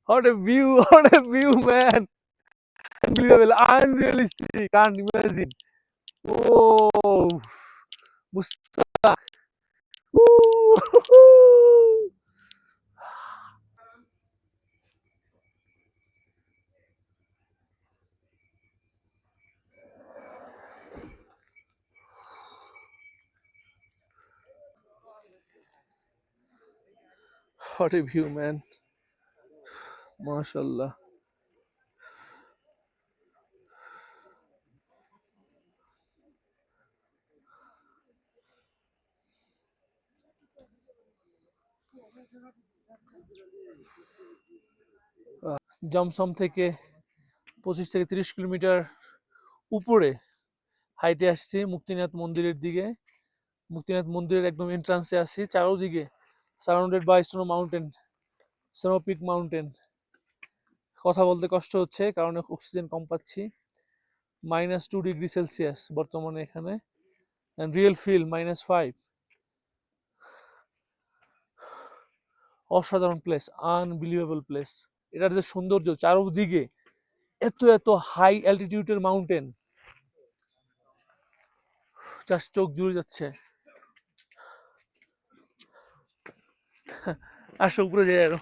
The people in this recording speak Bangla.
What a view! What a view, man! Unbelievable, unrealistic. Can't imagine. Oh, Mustafa. Woo! What a view, man! MashaAllah. Jomsom থেকে 25 থেকে 30 কিলোমিটার উপরে হাইটে আসছি মুক্তিনাথ মন্দিরের দিকে। মুক্তিনাথ মন্দিরের একদম এন্ট্রান্সে আছি, চারোদিকে surrounded by snow mountain, snow peak mountain. কথা বলতে কষ্ট হচ্ছে কারণ অক্সিজেন কম পাচ্ছি। -2 ডিগ্রি সেলসিয়াস বর্তমানে এখানে, অ্যান্ড রিয়েল ফিল -5। অসাধারণ প্লেস, আনবিলিভেবল প্লেস। এটার যে সৌন্দর্য চারদিকে, এত এত হাই অ্যালটিটিউডের মাউন্টেন, জাস্ট চোখ জুড়ে যাচ্ছে। আসো উপরে যাই আরো।